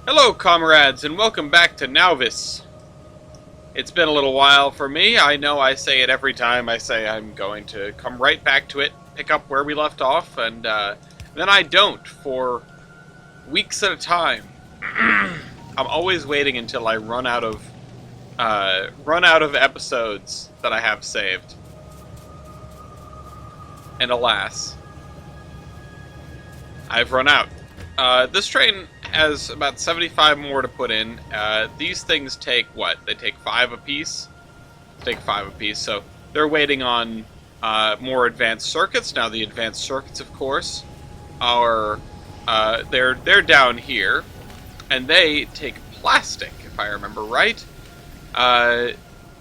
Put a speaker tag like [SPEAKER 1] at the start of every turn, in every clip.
[SPEAKER 1] Hello, comrades, and welcome back to Nauvis. It's been a little while for me. I know I say it every time I say I'm going to come right back to it, pick up where we left off, and then I don't for weeks at a time. I'm always waiting until I run out of episodes that I have saved. And alas, I've run out. This train has about 75 more to put in. These things take what? They take 5 apiece? Take 5 apiece, so they're waiting on more advanced circuits. Now the advanced circuits, of course, are they're down here, and they take plastic, if I remember right. The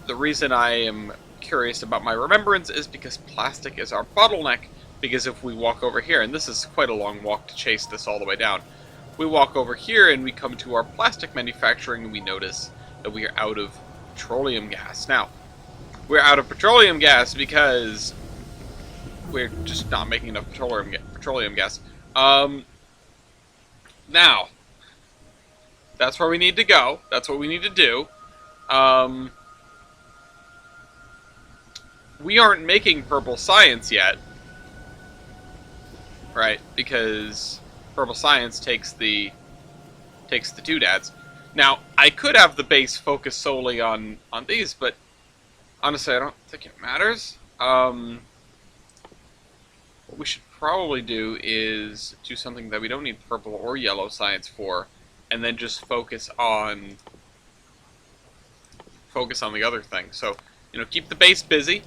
[SPEAKER 1] reason I am curious about my remembrance is because plastic is our bottleneck. Because if we walk over here, and this is quite a long walk to chase this all the way down, we walk over here and we come to our plastic manufacturing and we notice that we are out of petroleum gas. Now, we're out of petroleum gas because we're just not making enough petroleum gas. Now, that's where we need to go. That's what we need to do. We aren't making purple science yet. Right, because purple science takes the doodads. Now, I could have the base focus solely on these, but honestly, I don't think it matters. What we should probably do is do something that we don't need purple or yellow science for, and then just focus on the other thing. So, keep the base busy.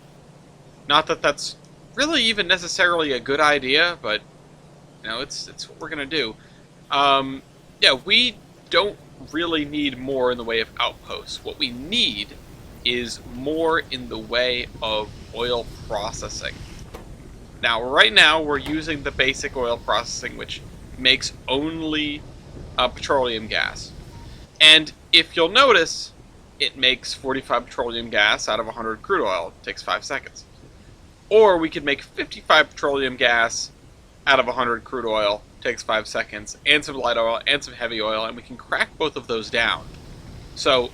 [SPEAKER 1] Not that that's really even necessarily a good idea, but it's what we're gonna do. Yeah, we don't really need more in the way of outposts. What we need is more in the way of oil processing. Now, right now, we're using the basic oil processing, which makes only petroleum gas. And if you'll notice, it makes 45 petroleum gas out of 100 crude oil. It takes 5 seconds. Or we could make 55 petroleum gas out of 100 crude oil, takes 5 seconds, and some light oil, and some heavy oil, and we can crack both of those down. So,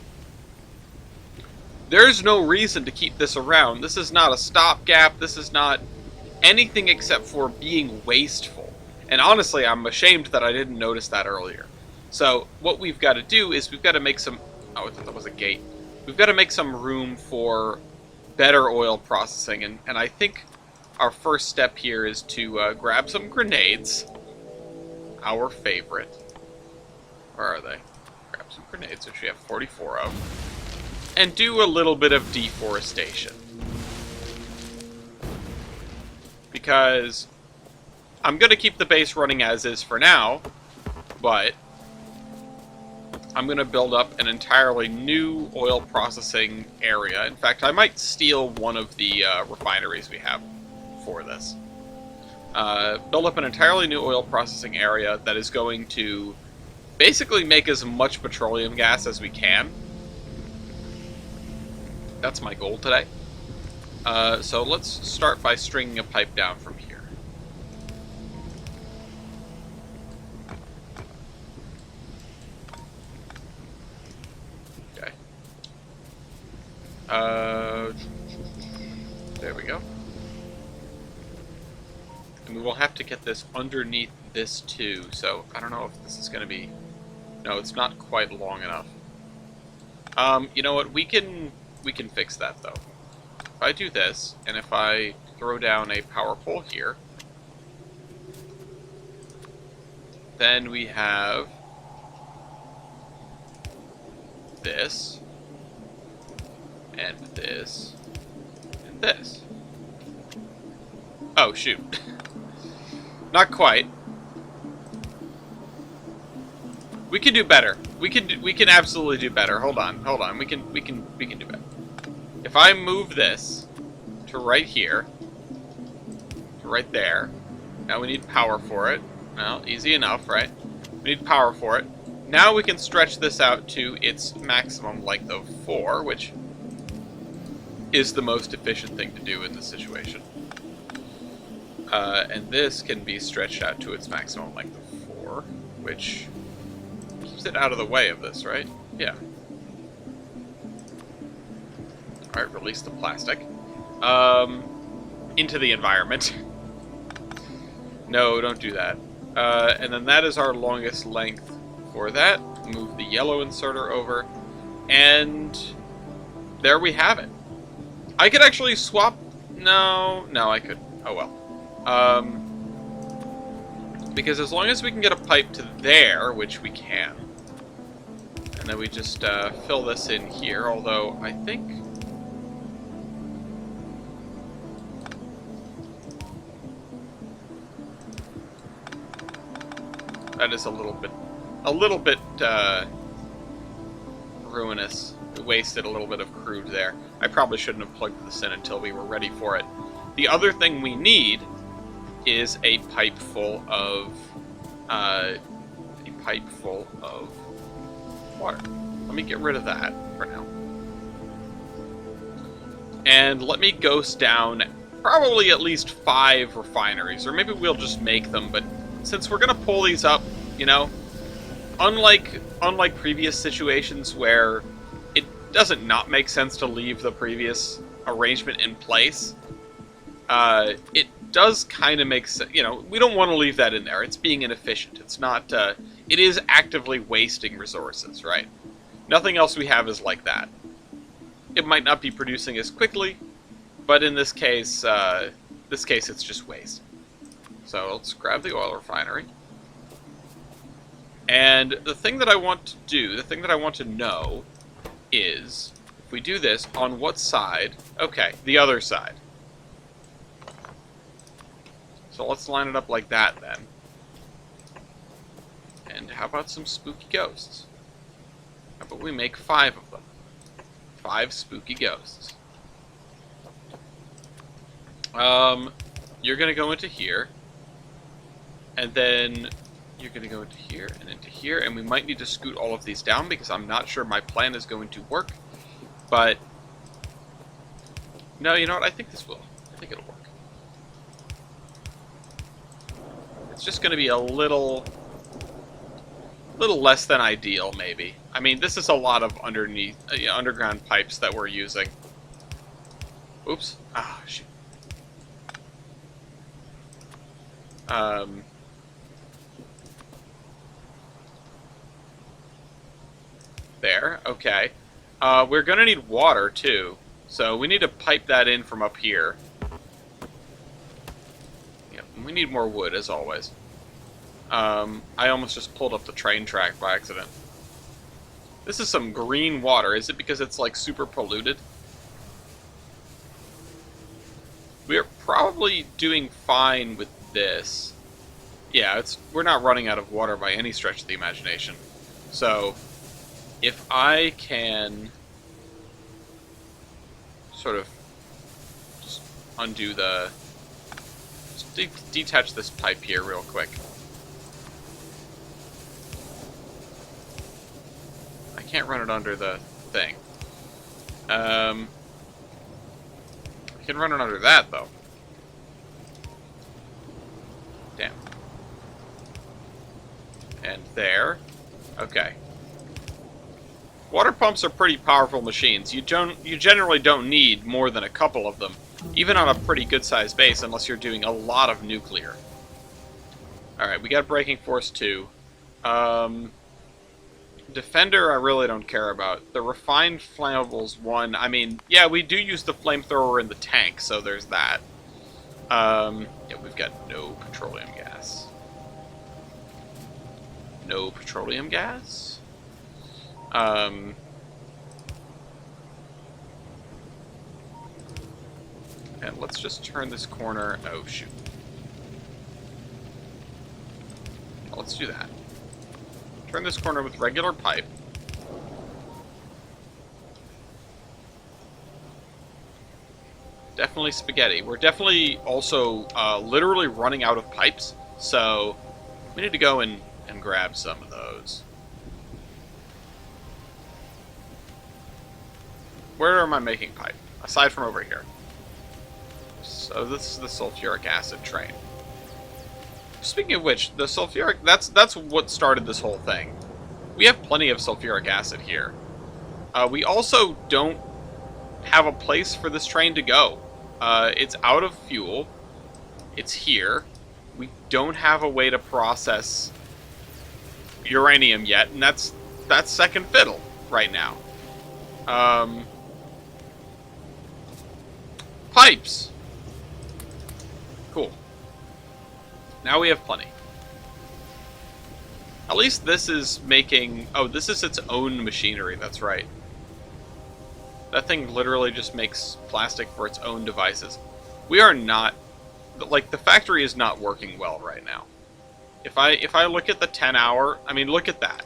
[SPEAKER 1] there's no reason to keep this around. This is not a stopgap, this is not anything except for being wasteful. And honestly, I'm ashamed that I didn't notice that earlier. So, what we've got to do is we've got to make some... Oh, I thought that was a gate. We've got to make some room for better oil processing, and I think our first step here is to grab some grenades. Our favorite. Where are they? Grab some grenades, which we have 44 of. And do a little bit of deforestation. Because I'm going to keep the base running as is for now, but I'm going to build up an entirely new oil processing area. In fact, I might steal one of the refineries we have for this. Build up an entirely new oil processing area that is going to basically make as much petroleum gas as we can. That's my goal today. So let's start by stringing a pipe down from here. Okay. There we go. And we will have to get this underneath this too, so I don't know if this is going to be... No, it's not quite long enough. You know what, we can fix that though. If I do this, and if I throw down a power pole here, then we have this, and this, and this. Oh, shoot. Not quite. We can do better. We can absolutely do better. Hold on. We can do better. If I move this to right here, to right there, now we need power for it. Well, easy enough, right? We need power for it. Now we can stretch this out to its maximum length of 4, which is the most efficient thing to do in this situation. And this can be stretched out to its maximum length of 4, which keeps it out of the way of this, right? Yeah. Alright, release the plastic. Into the environment. No, don't do that. And then that is our longest length for that. Move the yellow inserter over. And there we have it. I could actually swap... No, I could. Oh well. Because as long as we can get a pipe to there, which we can, and then we just fill this in here, although I think... that is a little bit ruinous. We wasted a little bit of crude there. I probably shouldn't have plugged this in until we were ready for it. The other thing we need is a pipe full of water. Let me get rid of that for now. And let me ghost down probably at least 5 refineries, or maybe we'll just make them, but since we're gonna pull these up, you know, unlike previous situations where it doesn't not make sense to leave the previous arrangement in place, it does kind of make sense. You know, we don't want to leave that in there. It's being inefficient. It's not. It is actively wasting resources, right? Nothing else we have is like that. It might not be producing as quickly, but in this case, it's just waste. So let's grab the oil refinery. And the thing that I want to do, the thing that I want to know is, if we do this, on what side? Okay, the other side. So let's line it up like that then. And how about some spooky ghosts? How about we make 5 of them? 5 spooky ghosts. You're gonna go into here. And then you're going to go into here and into here, and we might need to scoot all of these down because I'm not sure my plan is going to work. But, no, you know what? I think this will. I think it'll work. It's just going to be a little less than ideal, maybe. I mean, this is a lot of underground pipes that we're using. Oops. Ah, shoot. There, okay. We're gonna need water, too. So we need to pipe that in from up here. Yep, we need more wood, as always. I almost just pulled up the train track by accident. This is some green water. Is it because it's, like, super polluted? We're probably doing fine with this. Yeah, we're not running out of water by any stretch of the imagination. So... if I can sort of just undo the... just detach this pipe here real quick. I can't run it under the thing. I can run it under that, though. Damn. And there. Okay. Water pumps are pretty powerful machines. You generally don't need more than a couple of them, even on a pretty good-sized base, unless you're doing a lot of nuclear. Alright, we got Braking Force 2. Defender, I really don't care about. The Refined Flammables 1, I mean, yeah, we do use the flamethrower in the tank, so there's that. Yeah, we've got no petroleum gas. No petroleum gas? And let's just turn this corner. Oh, shoot. Let's do that. Turn this corner with regular pipe. Definitely spaghetti. We're definitely also literally running out of pipes, so we need to go and grab some of those. Where am I making pipe? Aside from over here. So this is the sulfuric acid train. Speaking of which, the sulfuric, that's what started this whole thing. we have plenty of sulfuric acid here. We also don't have a place for this train to go. It's out of fuel. It's here. We don't have a way to process uranium yet, and that's second fiddle right now. Pipes. Cool. Now we have plenty. At least this is making... Oh, this is its own machinery, that's right. That thing literally just makes plastic for its own devices. We are not... Like, the factory is not working well right now. If I look at the 10-hour... I mean, look at that.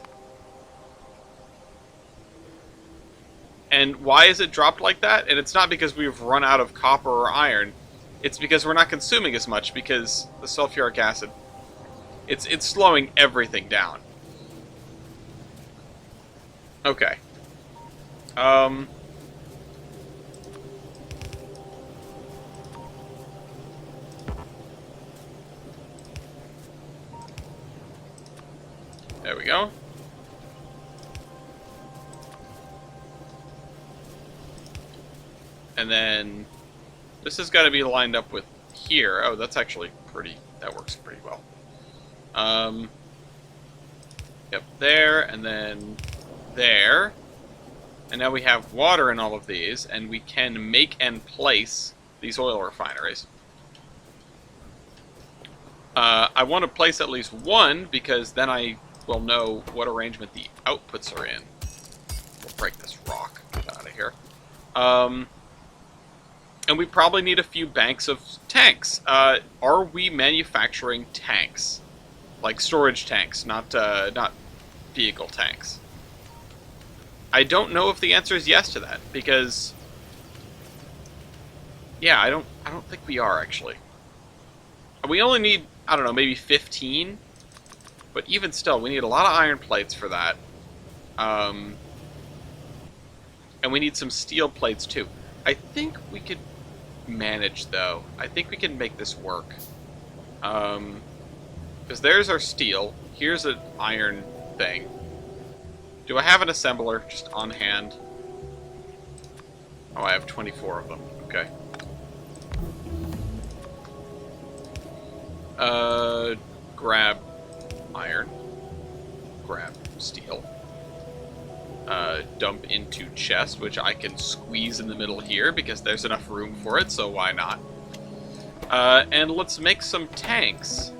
[SPEAKER 1] And why is it dropped like that? And it's not because we've run out of copper or iron. It's because we're not consuming as much because the sulfuric acid... It's slowing everything down. Okay. There we go. And then this has got to be lined up with here. Oh, that's actually pretty... That works pretty well. Yep, there, and then there. And now we have water in all of these, and we can make and place these oil refineries. I want to place at least one, because then I will know what arrangement the outputs are in. We'll break this rock. Get out of here. And we probably need a few banks of tanks. Are we manufacturing tanks? Like storage tanks, not vehicle tanks. I don't know if the answer is yes to that, because... Yeah, I don't think we are, actually. We only need, I don't know, maybe 15? But even still, we need a lot of iron plates for that. And we need some steel plates, too. I think we could manage, though. I think we can make this work. Because there's our steel. Here's an iron thing. Do I have an assembler just on hand? Oh, I have 24 of them. Okay. Grab iron. Grab steel. Dump into chest, which I can squeeze in the middle here because there's enough room for it, so why not? And let's make some tanks.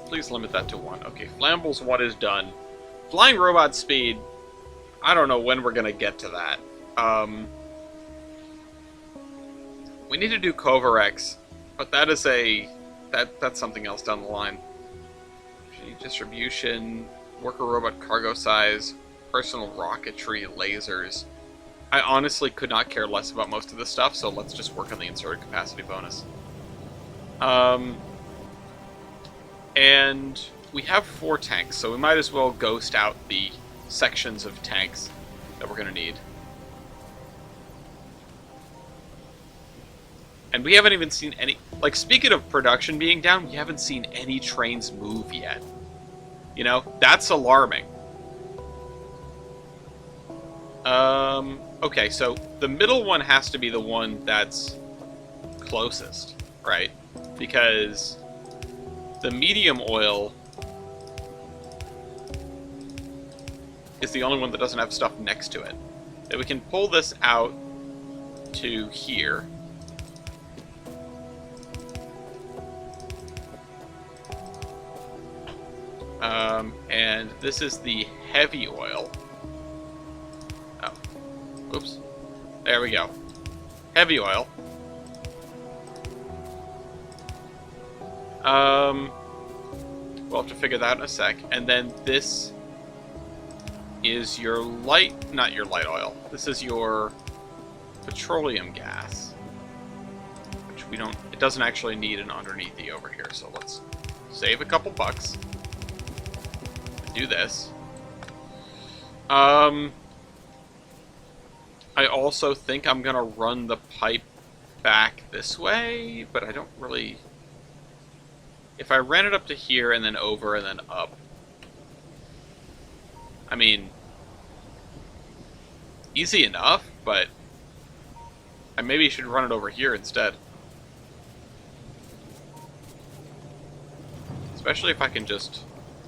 [SPEAKER 1] Please limit that to 1. Okay, Flammables 1 is done. Flying robot speed, I don't know when we're gonna get to that. We need to do Covarex, but that is that's something else down the line. Distribution, worker robot cargo size, personal rocketry, lasers. I honestly could not care less about most of this stuff, so let's just work on the inserted capacity bonus. And we have 4 tanks, so we might as well ghost out the sections of tanks that we're going to need. And we haven't even seen any... Like, speaking of production being down, we haven't seen any trains move yet. You know, that's alarming. Okay, so the middle one has to be the one that's closest, right? Because the medium oil is the only one that doesn't have stuff next to it. That we can pull this out to here. And this is the heavy oil. Oh, oops. There we go. Heavy oil. We'll have to figure that out in a sec. And then this is your light... Not your light oil. This is your petroleum gas. Which we don't... It doesn't actually need an underneath the over here. So let's save a couple bucks. Do this. I also think I'm gonna run the pipe back this way, but I don't really... If I ran it up to here and then over and then up, I mean, easy enough, but I maybe should run it over here instead. Especially if I can just...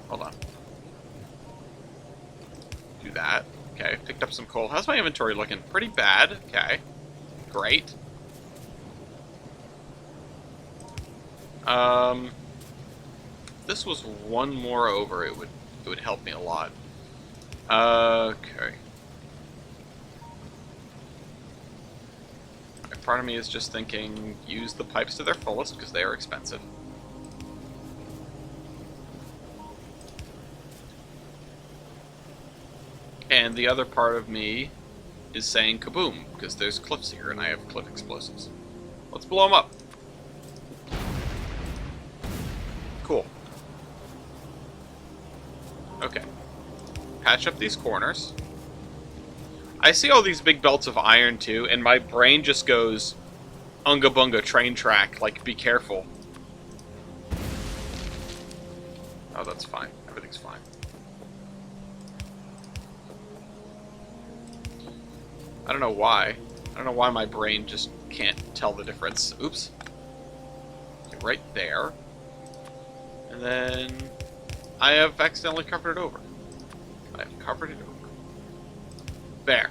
[SPEAKER 1] Hold on. Do that. Okay, picked up some coal. How's my inventory looking? Pretty bad. Okay. Great. If this was one more over, it would help me a lot. Okay. Part of me is just thinking, use the pipes to their fullest, because they are expensive. And the other part of me is saying kaboom, because there's cliffs here, and I have cliff explosives. Let's blow them up. Cool. Okay. Patch up these corners. I see all these big belts of iron, too, and my brain just goes, unga bunga, train track, like, be careful. Oh, that's fine. Everything's fine. I don't know why. I don't know why my brain just can't tell the difference. Oops. Okay, right there. And then I have accidentally covered it over. I have covered it over. There.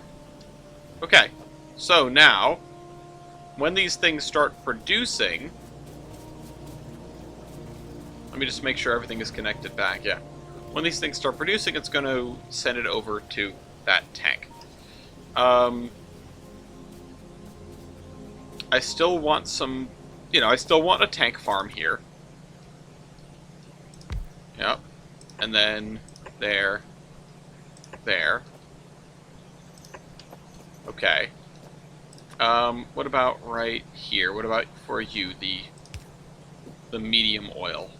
[SPEAKER 1] Okay. So now, when these things start producing... Let me just make sure everything is connected back. Yeah. When these things start producing, it's going to send it over to that tank. I still want some... You know, I still want a tank farm here. Yep. And then there. There. Okay. What about right here? What about for you, the medium oil?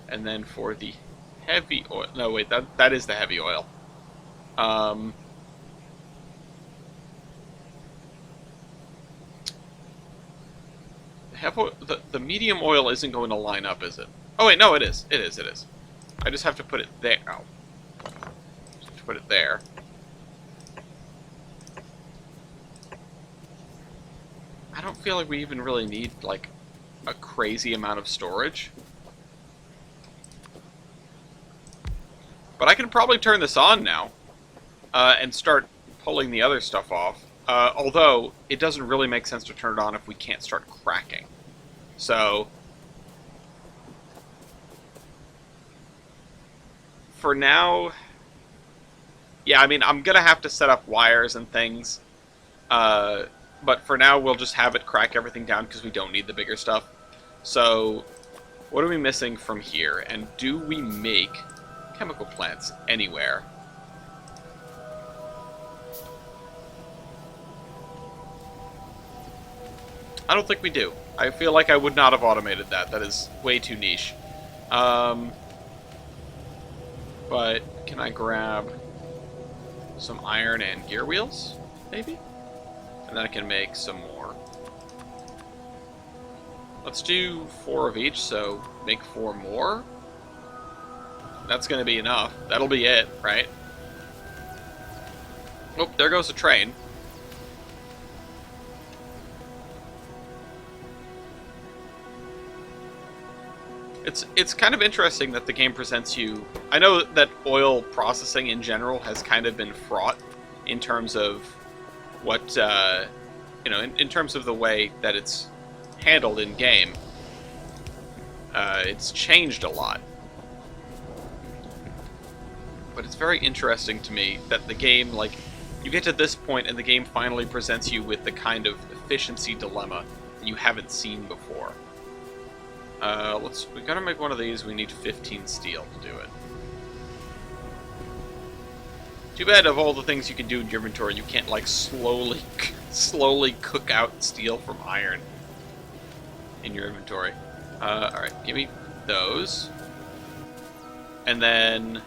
[SPEAKER 1] And then for the heavy oil... No, wait, that is the heavy oil. The medium oil isn't going to line up, is it? Oh, wait, no, it is. It is, it is. I just have to put it there. Oh. Just have to put it there. I don't feel like we even really need, like, a crazy amount of storage. But I can probably turn this on now. And start pulling the other stuff off. Although, it doesn't really make sense to turn it on if we can't start cracking. So... For now... Yeah, I mean, I'm gonna have to set up wires and things. But for now, we'll just have it crack everything down because we don't need the bigger stuff. So, what are we missing from here? And do we make chemical plants anywhere? I don't think we do. I feel like I would not have automated that. That is way too niche. But can I grab some iron and gear wheels, maybe? And then I can make some more. Let's do 4 of each, so make 4 more. That's going to be enough. That'll be it, right? Oh, there goes the train. It's kind of interesting that the game presents you... I know that oil processing in general has kind of been fraught in terms of what, you know, in terms of the way that it's handled in game. It's changed a lot. But it's very interesting to me that the game, like, you get to this point and the game finally presents you with the kind of efficiency dilemma you haven't seen before. We gotta make one of these. We need 15 steel to do it. Too bad of all the things you can do in your inventory, you can't, like, slowly cook out steel from iron in your inventory. Alright, give me those. And then...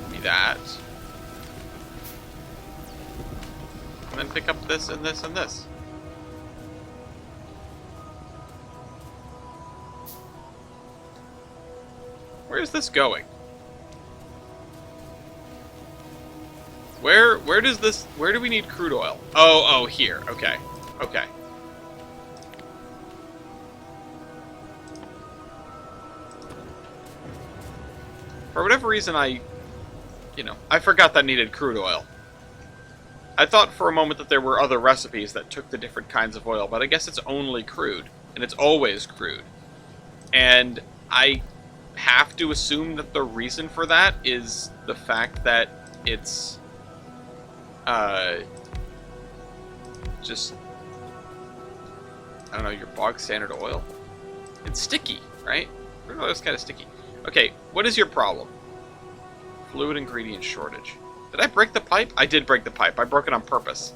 [SPEAKER 1] give me that. And then pick up this and this and this. Where's this going? Where do we need crude oil? Oh, here. Okay. Okay. For whatever reason, I forgot that needed crude oil. I thought for a moment that there were other recipes that took the different kinds of oil, but I guess it's only crude, and it's always crude. And I have to assume that the reason for that is the fact that it's just, I don't know, your bog standard oil. It's sticky, right? Crude oil is kind of sticky. Okay, what is your problem? Fluid ingredient shortage. Did I break the pipe? I did break the pipe. I broke it on purpose.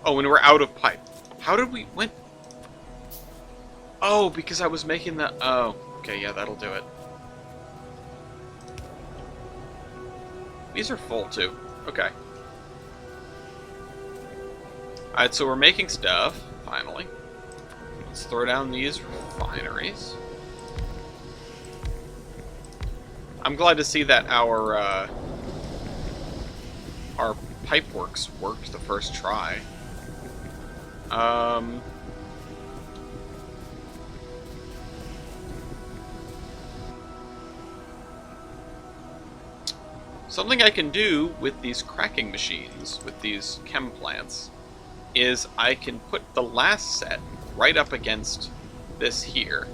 [SPEAKER 1] Oh, and we're out of pipe. How did we... when... Oh, because I was making the... Oh, okay, yeah, that'll do it. These are full, too. Okay. Alright, so we're making stuff, finally. Let's throw down these refineries. I'm glad to see that our pipe works worked the first try. Something I can do with these cracking machines, with these chem plants, is I can put the last set right up against this here.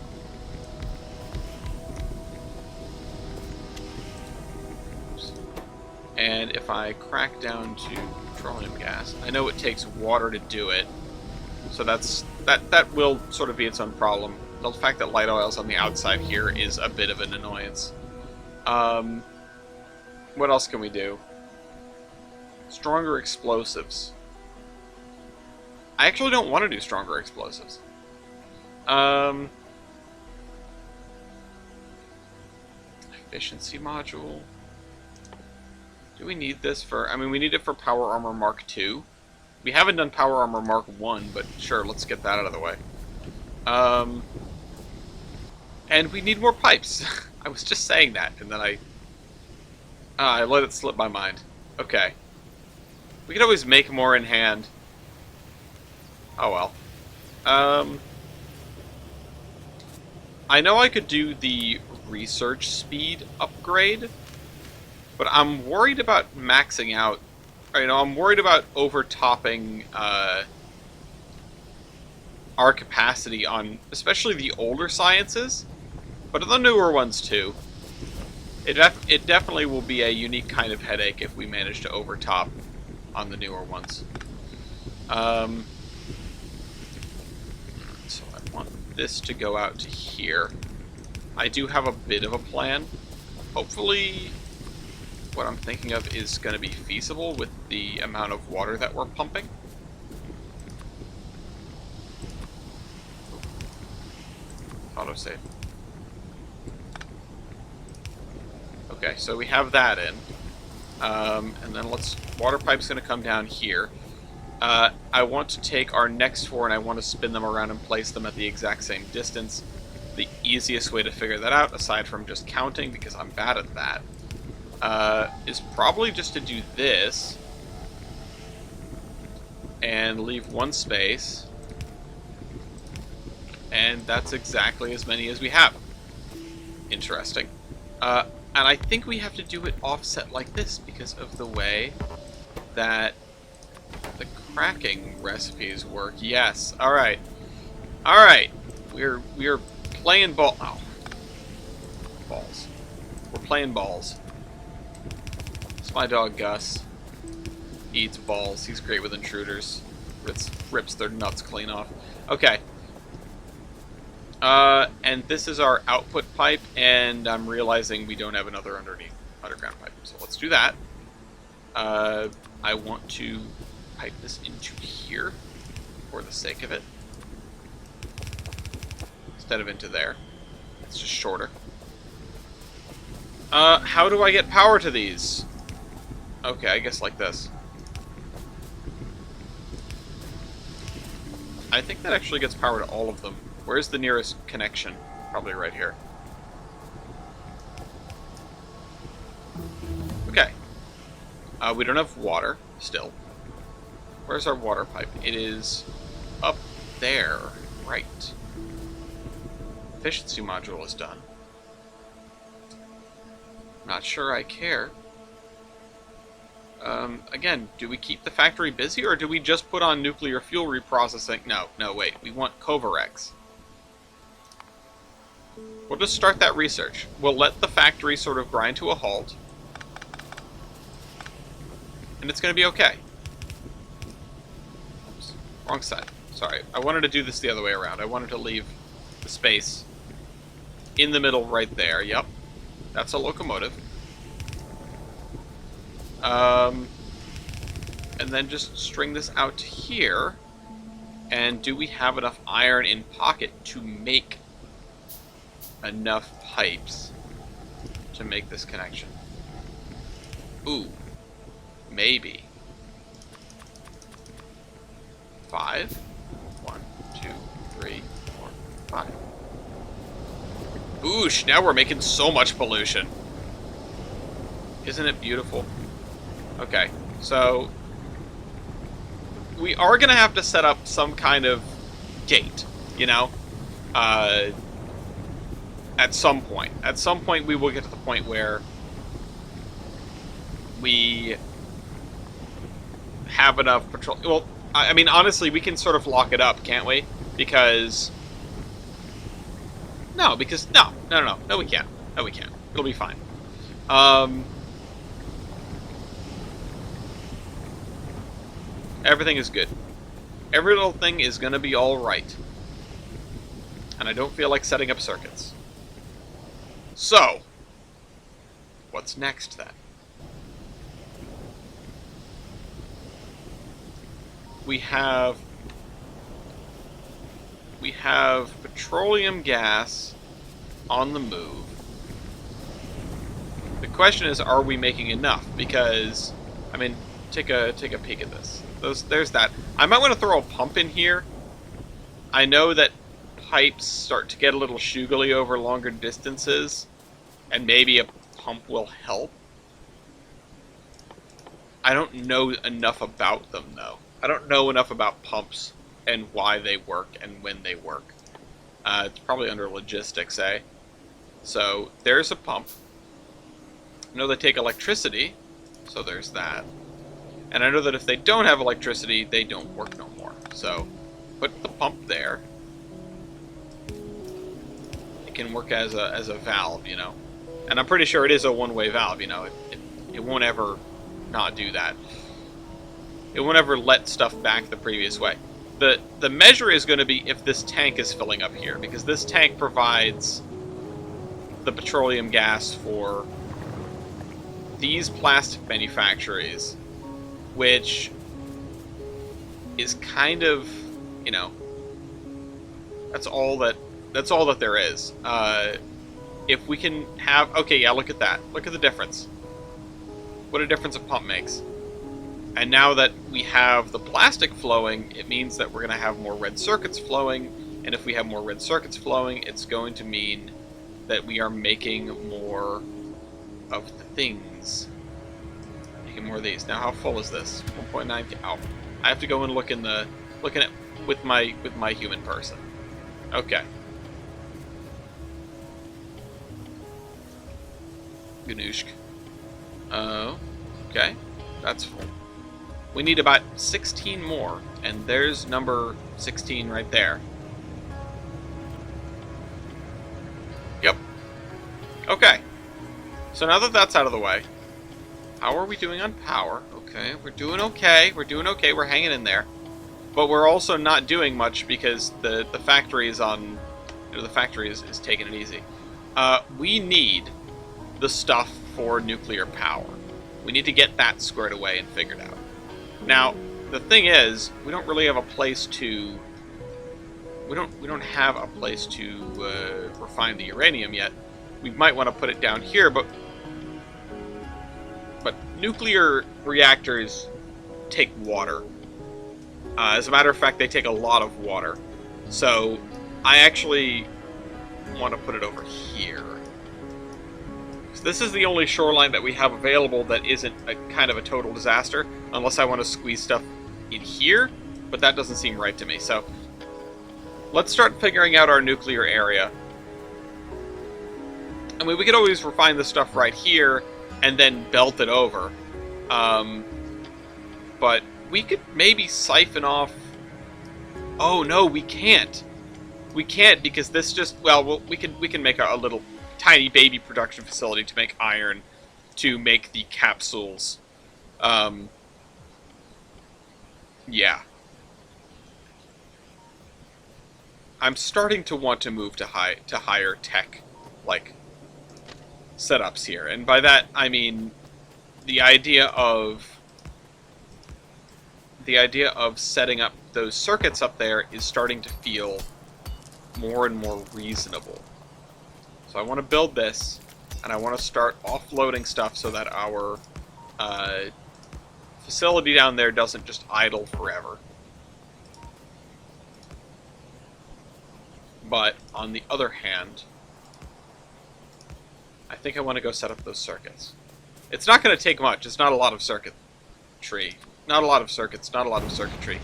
[SPEAKER 1] And if I crack down to petroleum gas, I know it takes water to do it, so that will sort of be its own problem. The fact that light oil's on the outside here is a bit of an annoyance. What else can we do? Stronger explosives. I actually don't want to do stronger explosives. Efficiency module. Do we need this for... I mean, we need it for Power Armor Mark II. We haven't done Power Armor Mark I, but sure, let's get that out of the way. And we need more pipes. I was just saying that, and then I let it slip my mind. Okay. We could always make more in hand. Oh well. I know I could do the research speed upgrade, but I'm worried about maxing out. I'm worried about overtopping our capacity on especially the older sciences, but on the newer ones too. It definitely will be a unique kind of headache if we manage to overtop on the newer ones. So I want this to go out to here. I do have a bit of a plan. Hopefully what I'm thinking of is going to be feasible with the amount of water that we're pumping. Autosave. Okay, so we have that in. And then water pipe's going to come down here. I want to take our next four and I want to spin them around and place them at the exact same distance. The easiest way to figure that out, aside from just counting, because I'm bad at that, is probably just to do this and leave one space, and that's exactly as many as we have. Interesting. And I think we have to do it offset like this because of the way that the cracking recipes work. Yes. All right. All right. We're playing ball. Oh, balls. We're playing balls. It's my dog Gus. He eats balls. He's great with intruders. Rips their nuts clean off. Okay. And this is our output pipe, and I'm realizing we don't have another underground pipe. So let's do that. I want to pipe this into here for the sake of it, instead of into there. It's just shorter. How do I get power to these? Okay, I guess like this. I think that actually gets power to all of them. Where's the nearest connection? Probably right here. We don't have water, still. Where's our water pipe? It is up there. Right. Efficiency module is done. Not sure I care. Again, do we keep the factory busy, or do we just put on nuclear fuel reprocessing? No, wait. We want Covarex. We'll just start that research. We'll let the factory sort of grind to a halt. And it's going to be okay. Oops, wrong side. Sorry. I wanted to do this the other way around. I wanted to leave the space in the middle right there. Yep. That's a locomotive. And then just string this out to here. And do we have enough iron in pocket to make enough pipes to make this connection? Ooh. Maybe. 5. 1, 2, 3, 4, 5. Boosh! Now we're making so much pollution. Isn't it beautiful? Okay, so we are going to have to set up some kind of gate, you know? At some point. At some point we will get to the point where we have enough patrol. Well, I mean, honestly, we can sort of lock it up, can't we? Because... No, we can't. No, we can't. It'll be fine. Everything is good. Every little thing is gonna be alright. And I don't feel like setting up circuits. So, what's next then? We have petroleum gas on the move. The question is, are we making enough? Because, I mean, take a peek at this. There's that. I might want to throw a pump in here. I know that pipes start to get a little shugly over longer distances, and maybe a pump will help. I don't know enough about them, though. I don't know enough about pumps and why they work and when they work. It's probably under logistics, eh? So, there's a pump. I know they take electricity, so there's that. And I know that if they don't have electricity, they don't work no more. So, put the pump there. It can work as a valve, you know. And I'm pretty sure it is a one-way valve, you know. It won't ever not do that. It won't ever let stuff back the previous way. The measure is going to be if this tank is filling up here, because this tank provides the petroleum gas for these plastic manufacturers, which is kind of, you know, that's all that there is. If we can have, okay, yeah, look at that. Look at the difference. What a difference a pump makes. And now that we have the plastic flowing, it means that we're going to have more red circuits flowing, and if we have more red circuits flowing, it's going to mean that we are making more of the things. Making more of these. Now, how full is this? 1.9. Oh, I have to go and look at with my human person. Okay. Ganooshk. Oh, okay. That's full. We need about 16 more, and there's number 16 right there. Yep. Okay. So now that that's out of the way, how are we doing on power? Okay, we're doing okay. We're doing okay. We're hanging in there. But we're also not doing much because the factory is on... You know, the factory is taking it easy. We need the stuff for nuclear power. We need to get that squared away and figured out. Now, the thing is, we don't really have a place to... We don't have a place to refine the uranium yet. We might want to put it down here, but nuclear reactors take water. As a matter of fact, they take a lot of water. So, I actually want to put it over here. So this is the only shoreline that we have available that isn't a kind of a total disaster, unless I want to squeeze stuff in here, but that doesn't seem right to me. So let's start figuring out our nuclear area. I mean, we could always refine the stuff right here and then belt it over. But we could maybe siphon off... Oh, no, we can't. We can't because this just... Well, we can make a little tiny baby production facility to make iron to make the capsules. Yeah. I'm starting to want to move to higher tech, like, setups here. And by that, I mean the idea of setting up those circuits up there is starting to feel more and more reasonable. So I want to build this, and I want to start offloading stuff so that our facility down there doesn't just idle forever. But on the other hand, I think I want to go set up those circuits. It's not going to take much. It's not a lot of circuitry. Not a lot of circuits, not a lot of circuitry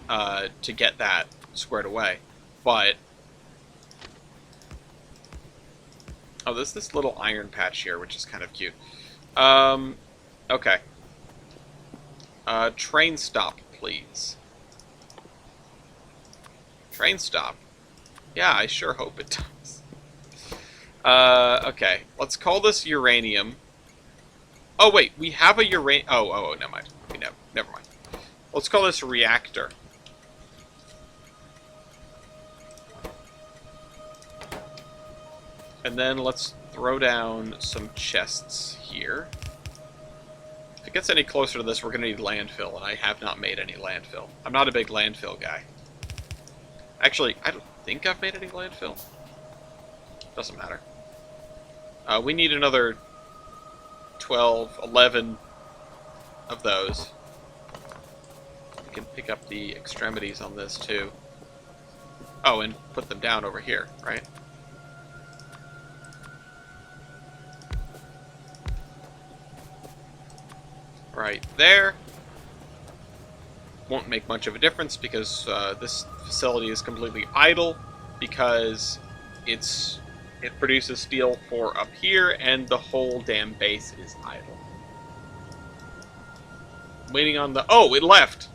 [SPEAKER 1] to get that squared away. But... Oh, there's this little iron patch here, which is kind of cute. Okay. Train stop, please. Train stop? Yeah, I sure hope it does. Okay. Let's call this uranium. Oh, wait. We have a uranium... Oh, never mind. Never mind. Let's call this reactor. And then let's throw down some chests here. If it gets any closer to this, we're going to need landfill, and I have not made any landfill. I'm not a big landfill guy. Actually, I don't think I've made any landfill. Doesn't matter. We need another 12, 11 of those. We can pick up the extremities on this, too. Oh, and put them down over here, right? Right there. Won't make much of a difference because this facility is completely idle because it produces steel for up here and the whole damn base is idle. Waiting on the... Oh, it left!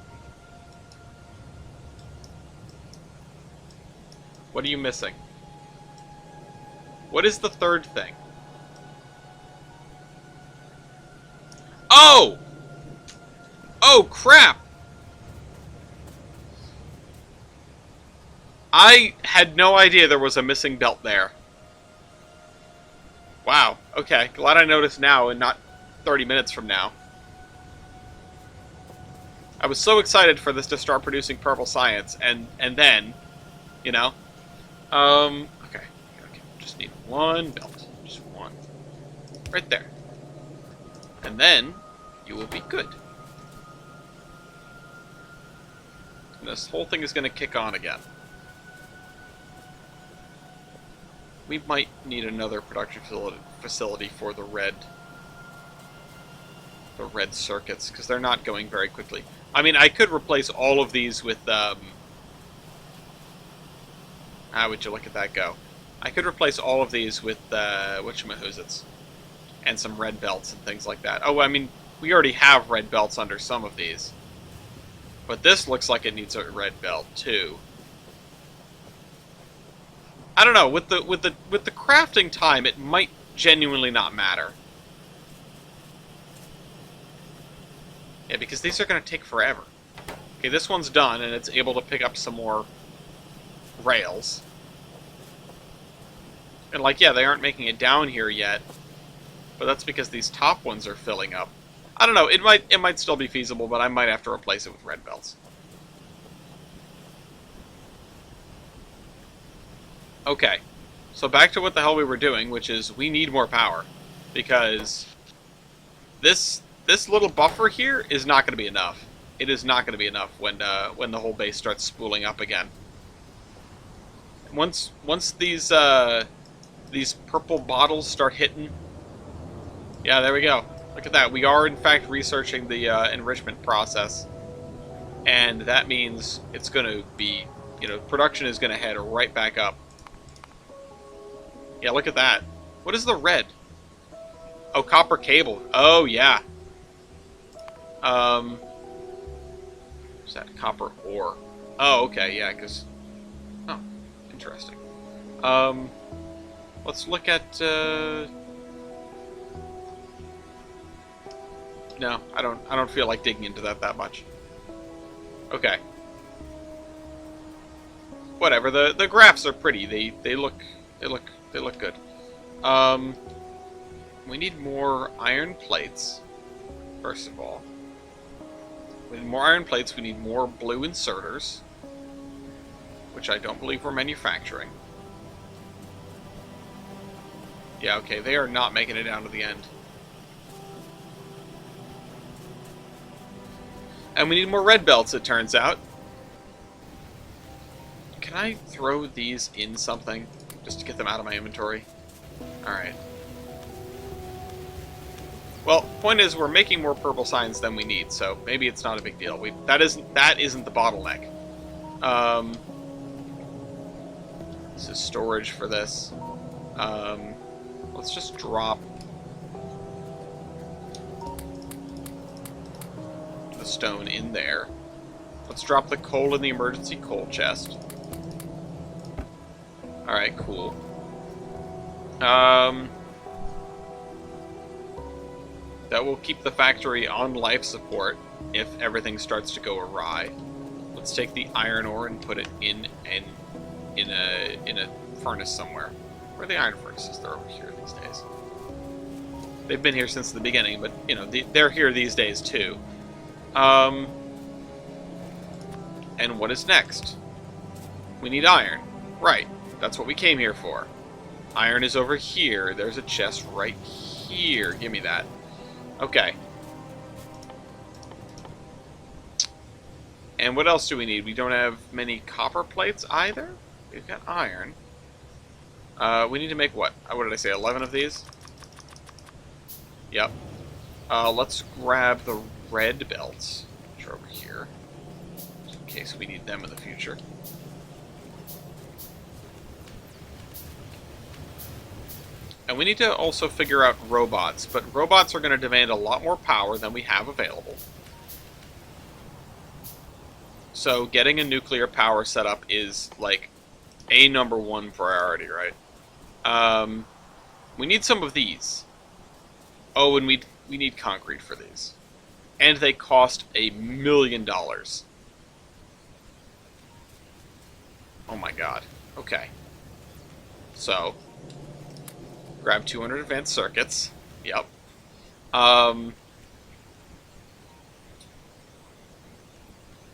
[SPEAKER 1] What are you missing? What is the third thing? Oh! Oh, crap! I had no idea there was a missing belt there. Wow, okay. Glad I noticed now and not 30 minutes from now. I was so excited for this to start producing purple science, and then, you know? Okay. Just need one belt. Just one. Right there. And then, you will be good. And this whole thing is going to kick on again. We might need another production facility for the red circuits, because they're not going very quickly. I mean, I could replace all of these with, how would you look at that go? I could replace all of these with, whatchamahoozits, and some red belts and things like that. Oh, I mean, we already have red belts under some of these. But this looks like it needs a red belt, too. I don't know, with the crafting time, it might genuinely not matter. Yeah, because these are going to take forever. Okay, this one's done, and it's able to pick up some more rails. And, like, yeah, they aren't making it down here yet, but that's because these top ones are filling up. I don't know, it might still be feasible, but I might have to replace it with red belts. Okay, so back to what the hell we were doing, which is we need more power, because this little buffer here is not going to be enough. It is not going to be enough when the whole base starts spooling up again. Once these purple bottles start hitting Yeah, there we go. Look at that. We are, in fact, researching the enrichment process. And that means it's going to be, production is going to head right back up. Yeah, look at that. What is the red? Oh, copper cable. Oh, yeah. What's that? Copper ore. Oh, okay, yeah, because... Oh, interesting. Let's look at, No, I don't feel like digging into that much. Okay. Whatever. The graphs are pretty. They look good. We need more iron plates. First of all, we need more iron plates. We need more blue inserters, which I don't believe we're manufacturing. Yeah, okay. They are not making it down to the end. And we need more red belts, it turns out. Can I throw these in something? Just to get them out of my inventory? Alright. Well, point is, we're making more purple signs than we need, so maybe it's not a big deal. That isn't the bottleneck. This is storage for this. Let's just drop the stone in there. Let's drop the coal in the emergency coal chest. Alright, cool. That will keep the factory on life support if everything starts to go awry. Let's take the iron ore and put it in a furnace somewhere. Where are the iron furnaces? They're over here these days. They've been here since the beginning, but they're here these days too. And what is next? We need iron. Right. That's what we came here for. Iron is over here. There's a chest right here. Give me that. Okay. And what else do we need? We don't have many copper plates either. We've got iron. We need to make what? What did I say? 11 of these? Yep. Let's grab the red belts, which are over here, just in case we need them in the future. And we need to also figure out robots, but robots are going to demand a lot more power than we have available. So getting a nuclear power setup is, like, a #1 priority, right? We need some of these. Oh, and we need concrete for these. And they cost $1 million. Oh my god. Okay. So, grab 200 advanced circuits. Yep.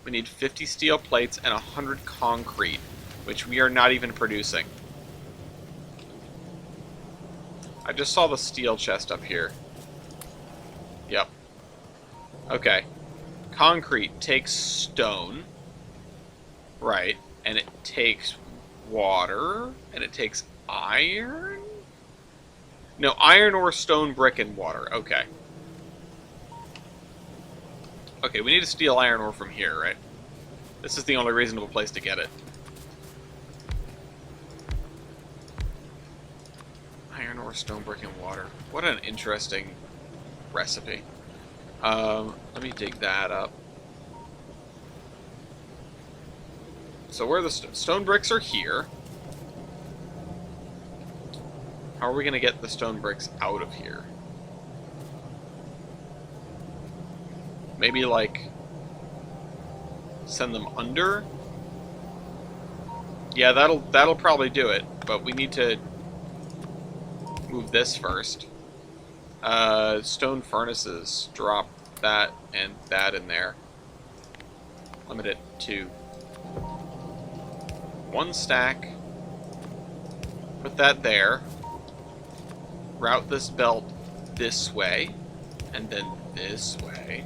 [SPEAKER 1] We need 50 steel plates and 100 concrete, which we are not even producing. I just saw the steel chest up here. Yep. Okay. Concrete takes stone. Right. And it takes water. And it takes iron? No, iron ore, stone, brick, and water. Okay. Okay, we need to steal iron ore from here, right? This is the only reasonable place to get it. Iron ore, stone, brick, and water. What an interesting recipe. Let me dig that up. So where the stone bricks are here. How are we going to get the stone bricks out of here? Maybe, like, send them under? Yeah, that'll probably do it, but we need to move this first. Stone furnaces, drop that and that in there. Limit it to 1 stack. Put that there. Route this belt this way, and then this way,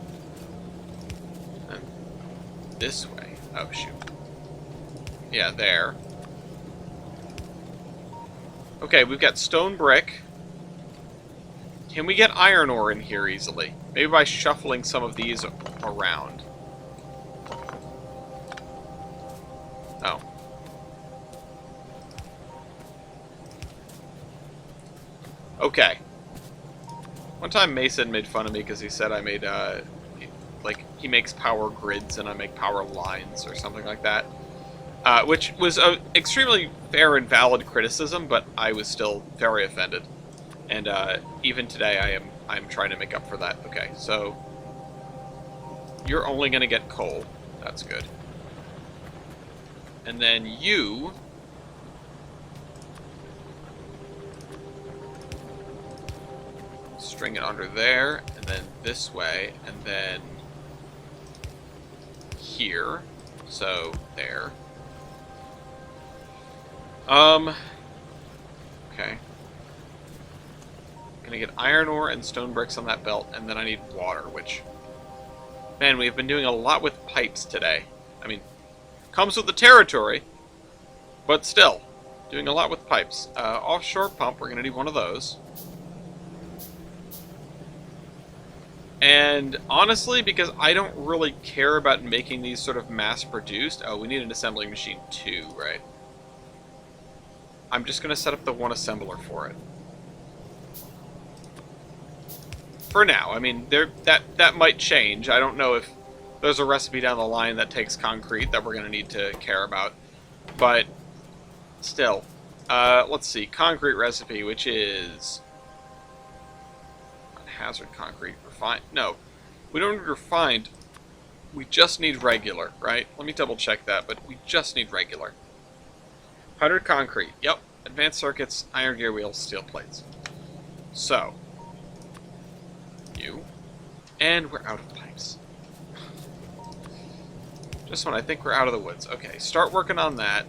[SPEAKER 1] and this way. Oh, shoot. Yeah, there. Okay, we've got stone brick. Can we get iron ore in here easily? Maybe by shuffling some of these around. Oh. Okay. One time Mason made fun of me because he said I made, like, he makes power grids and I make power lines or something like that. Which was an extremely fair and valid criticism, but I was still very offended. And even today I'm trying to make up for that. Okay, so you're only going to get coal. That's good. And then you... string it under there, and then this way, and then here. So, there. Okay. Gonna get iron ore and stone bricks on that belt, and then I need water, which... Man, we've been doing a lot with pipes today. I mean, comes with the territory, but still, doing a lot with pipes. Offshore pump, we're gonna need one of those. And honestly, because I don't really care about making these sort of mass-produced... Oh, we need an assembling machine too, right? I'm just going to set up the one assembler for it. For now. I mean, that might change. I don't know if there's a recipe down the line that takes concrete that we're going to need to care about. But still. Let's see. Concrete recipe, which is... hazard concrete. Refined. No. We don't need refined. We just need regular, right? Let me double check that, but we just need regular. Powdered concrete. Yep. Advanced circuits, iron gear wheels, steel plates. So. You. And we're out of pipes. Just when I think we're out of the woods. Okay, start working on that.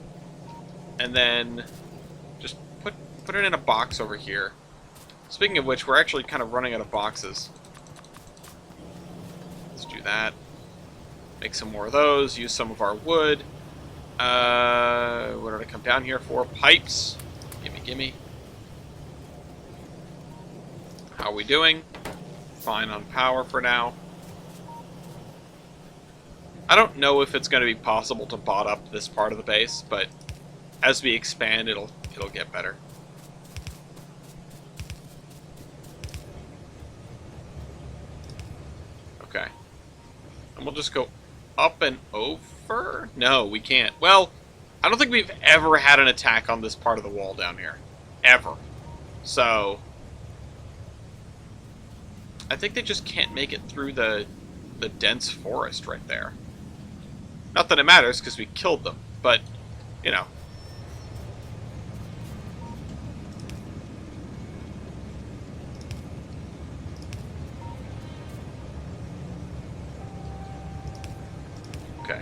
[SPEAKER 1] And then just put it in a box over here. Speaking of which, we're actually kind of running out of boxes. Let's do that. Make some more of those. Use some of our wood. What did I come down here for? Pipes. Gimme, gimme. How are we doing? Fine on power for now. I don't know if it's going to be possible to bot up this part of the base, but as we expand, it'll get better. Okay. And we'll just go up and over? No, we can't. Well, I don't think we've ever had an attack on this part of the wall down here. Ever. So, I think they just can't make it through the dense forest right there. Not that it matters, because we killed them, but, you know. Okay.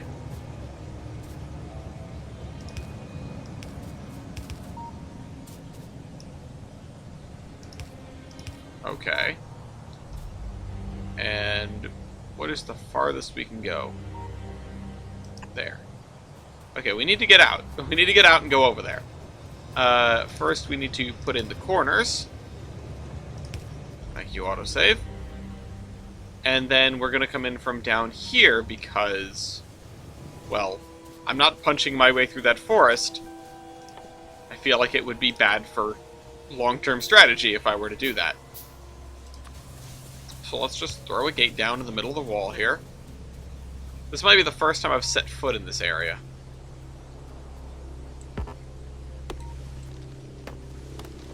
[SPEAKER 1] Okay. And what is the farthest we can go? There. Okay, we need to get out. We need to get out and go over there. First, we need to put in the corners. Thank you, autosave. And then we're going to come in from down here because, well, I'm not punching my way through that forest. I feel like it would be bad for long-term strategy if I were to do that. So let's just throw a gate down in the middle of the wall here. This might be the first time I've set foot in this area.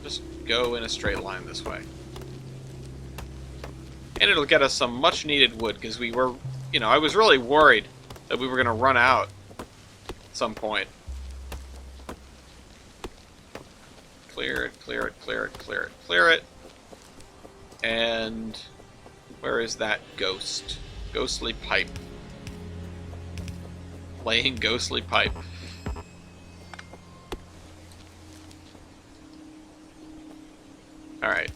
[SPEAKER 1] Just go in a straight line this way. And it'll get us some much-needed wood, because we were, you know, I was really worried that we were going to run out at some point. Clear it, clear it, clear it, clear it, clear it. And where is that ghost? Ghostly pipe. Laying ghostly pipe. Alright.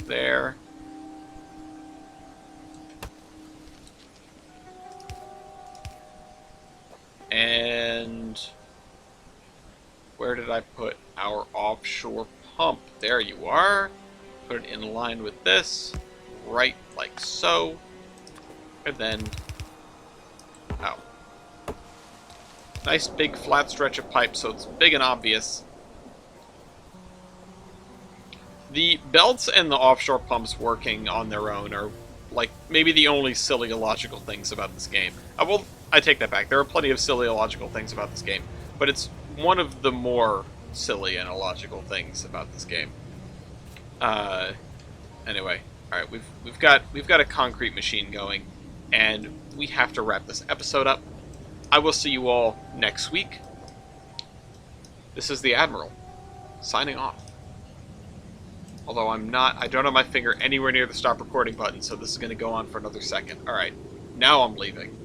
[SPEAKER 1] There. And where did I put our offshore pump? There you are. Put it in line with this, right like so, and then out. Nice big flat stretch of pipe, so it's big and obvious. The belts and the offshore pumps working on their own are, like, maybe the only silly illogical things about this game. I take that back. There are plenty of silly illogical things about this game, but it's one of the more silly and illogical things about this game. Anyway, all right, we've got a concrete machine going, and we have to wrap this episode up. I will see you all next week. This is the Admiral, signing off. Although I don't have my finger anywhere near the stop recording button, so this is going to go on for another second. Alright, now I'm leaving.